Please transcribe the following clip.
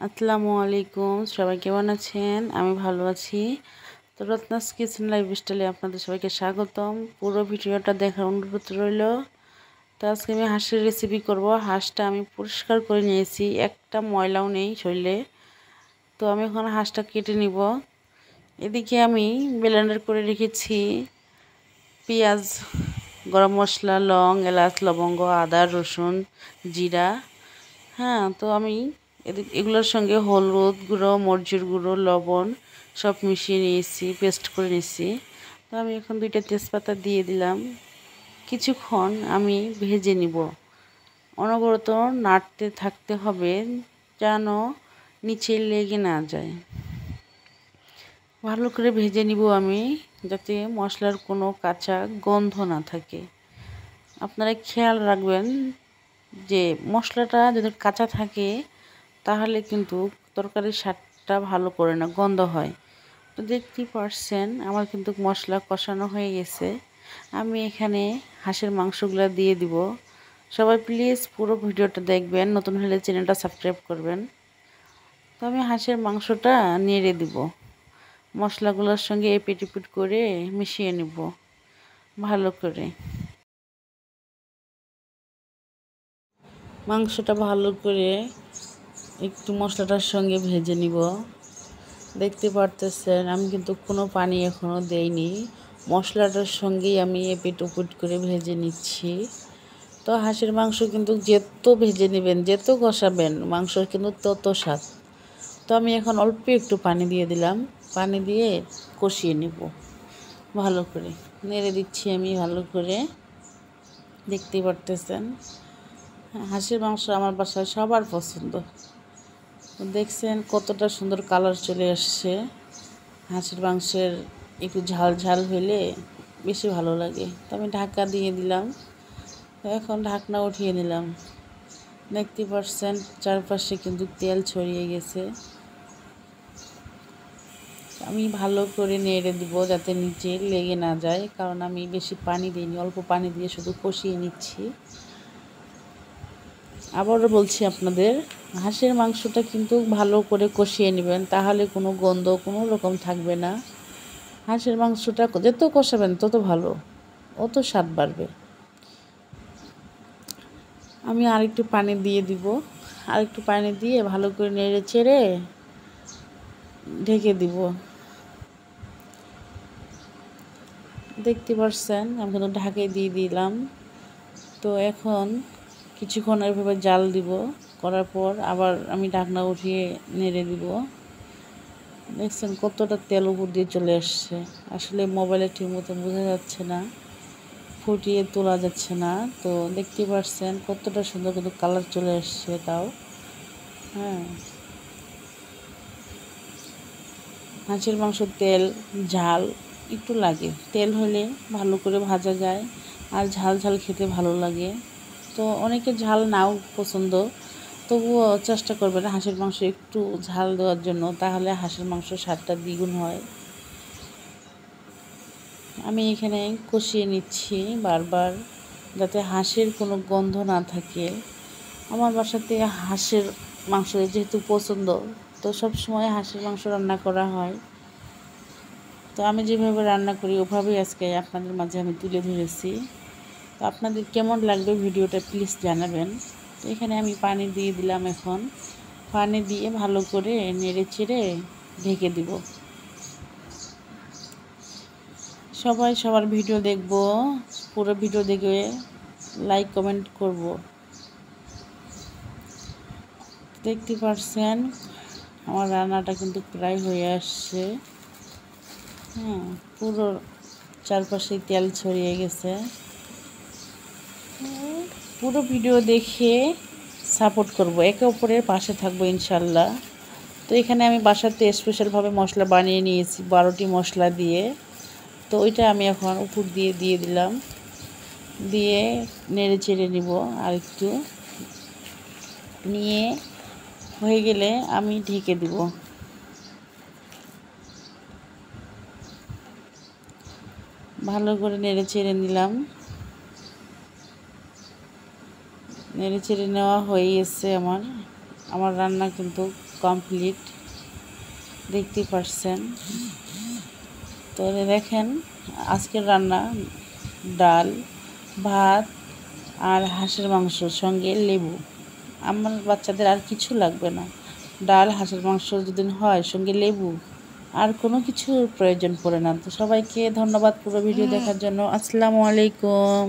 আসসালামু আলাইকুম, সবাই কেমন আছেন? আমি ভালো আছি। তো রত্নাস কিচেন লাইফস্টাইলে আপনাদের সবাইকে স্বাগতম। পুরো ভিডিওটা দেখার অনুরোধ রইল। তো আজকে আমি হাঁসের রেসিপি করব। হাঁসটা আমি পরিষ্কার করে নিয়েছি, একটা ময়লাও নেই শরীরে। তো আমি এখন হাঁসটা কেটে নিব। এদিকে আমি ব্লেন্ডার করে রেখেছি পেঁয়াজ, গরম মশলা, লং, এলাচ, লবঙ্গ, আদা, রসুন, জিরা। হ্যাঁ, তো আমি এগুলোর সঙ্গে হলুদ গুঁড়ো, মরিচের গুঁড়ো, লবণ সব মিশিয়ে নিয়েছি, পেস্ট করে নিয়েছি। তো আমি এখন 2টা তেজপাতা দিয়ে দিলাম। কিছুক্ষণ আমি ভেজে নিব। অনবরত নাড়তে থাকতে হবে যেন নিচে লেগে না যায়। ভালো করে ভেজে নিব আমি, যাতে মশলার কোনো কাঁচা গন্ধ না থাকে। আপনারা খেয়াল রাখবেন যে মশলাটা যদি কাঁচা থাকে তাহলে কিন্তু তরকারির স্বাদটা ভালো করে না, গন্ধ হয়। তো দেখতেই পারছেন আমার কিন্তু মশলা কষানো হয়ে গেছে। আমি এখানে হাঁসের মাংসগুলো দিয়ে দিব। সবাই প্লিজ পুরো ভিডিওটা দেখবেন, নতুন হলে চ্যানেলটা সাবস্ক্রাইব করবেন। তো আমি হাঁসের মাংসটা নেড়ে দিব, মশলাগুলোর সঙ্গে এপিট ওপিট করে মিশিয়ে নেব ভালো করে। মাংসটা ভালো করে একটু মশলাটার সঙ্গে ভেজে নিব। দেখতে পারতেছেন আমি কিন্তু কোনো পানি এখনও দেইনি, মশলাটার সঙ্গেই আমি এপিট ওপিট করে ভেজে নিচ্ছি। তো হাঁসের মাংস কিন্তু যত ভেজে নেবেন, যত কষাবেন, মাংস কিন্তু তত স্বাদ। তো আমি এখন অল্প একটু পানি দিয়ে দিলাম, পানি দিয়ে কষিয়ে নেব ভালো করে। নেড়ে দিচ্ছি আমি ভালো করে। দেখতেই পারতেছেন হাঁসের মাংস আমার বাসায় সবার পছন্দ। দেখছেন কতটা সুন্দর কালার চলে আসছে। হাঁসের মাংসের একটু ঝাল ঝাল হলে বেশি ভালো লাগে। তো আমি ঢাকা দিয়ে দিলাম, এখন ঢাকনা উঠিয়ে নিলাম। দেখতে পাচ্ছেন চারপাশে কিন্তু তেল ছড়িয়ে গেছে। আমি ভালো করে নেড়ে দিব যাতে নিচে লেগে না যায়, কারণ আমি বেশি পানি দিইনি, অল্প পানি দিয়ে শুধু কষিয়ে নিচ্ছি। আবারও বলছি আপনাদের, হাঁসের মাংসটা কিন্তু ভালো করে কষিয়ে নেবেন, তাহলে কোনো গন্ধ কোনো রকম থাকবে না। হাঁসের মাংসটা যত কষাবেন তত ভালো, অত স্বাদ বাড়বে। আমি আরেকটু পানি দিয়ে দিব, আরেকটু পানি দিয়ে ভালো করে নেড়ে চেড়ে ঢেকে দিব। দেখতে পাচ্ছেন আমি কিন্তু ঢাকে দিয়ে দিলাম। তো এখন কিছুক্ষণ এভাবে জাল দিব, করার পর আবার আমি ঢাকনা উঠিয়ে নেড়ে দিব। দেখছেন কতটা তেল উপর দিয়ে চলে আসছে। আসলে মোবাইলে ঠিক মতো বোঝা যাচ্ছে না, ফুটিয়ে তোলা যাচ্ছে না। তো দেখতে পাচ্ছেন কতটা সুন্দর কিন্তু কালার চলে আসছে। তাও হ্যাঁ, হাঁসের মাংস তেল ঝাল একটু লাগে, তেল হলে ভালো করে ভাজা যায় আর ঝাল ঝাল খেতে ভালো লাগে। তো অনেকে ঝাল নাও পছন্দ, তবুও চেষ্টা করবেন হাঁসের মাংস একটু ঝাল দেওয়ার জন্য, তাহলে হাঁসের মাংস স্বাদটা দ্বিগুণ হয়। আমি এখানে কষিয়ে নিচ্ছি বারবার, যাতে হাঁসের কোনো গন্ধ না থাকে। আমার বাসাতে হাঁসের মাংস যেহেতু পছন্দ, তো সব সময় হাঁসের মাংস রান্না করা হয়। তো আমি যেভাবে রান্না করি ওভাবেই আজকে আপনাদের মাঝে আমি তুলে ধরেছি। তো আপনাদের কেমন লাগবে ভিডিওটা প্লিজ জানাবেন। তো এখানে আমি পানি দিয়ে দিলাম, এখন পানি দিয়ে ভালো করে নেড়ে চেড়ে ঢেকে দিব। সবাই সবার ভিডিও দেখব, পুরো ভিডিও দেখে লাইক কমেন্ট করব। দেখতে পাচ্ছেন আমার রান্নাটা কিন্তু প্রায় হয়ে আসছে। হ্যাঁ, পুরো চারপাশে তেল ছড়িয়ে গেছে। পুরো ভিডিও দেখে সাপোর্ট করব, একে অপরের পাশে থাকবো ইনশাল্লাহ। তো এখানে আমি বাসাতে স্পেশালভাবে মশলা বানিয়ে নিয়েছি 12টি মশলা দিয়ে। তো ওইটা আমি এখন উপর দিয়ে দিয়ে দিলাম, দিয়ে নেড়ে চেড়ে নিব। আর একটু নিয়ে হয়ে গেলে আমি ঢেকে দিব। ভালো করে নেড়ে চেড়ে নিলাম। নেড়ে চেড়ে নেওয়া হয়ে গেছে আমার রান্না কিন্তু কমপ্লিট, দেখতে পারছেন। তো দেখেন আজকের রান্না ডাল, ভাত আর হাঁসের মাংসর সঙ্গে লেবু। আমার বাচ্চাদের আর কিছু লাগবে না, ডাল হাঁসের মাংস যদি হয় সঙ্গে লেবু, আর কোনো কিছুর প্রয়োজন পড়ে না। তো সবাইকে ধন্যবাদ পুরো ভিডিও দেখার জন্য। আসসালামু আলাইকুম।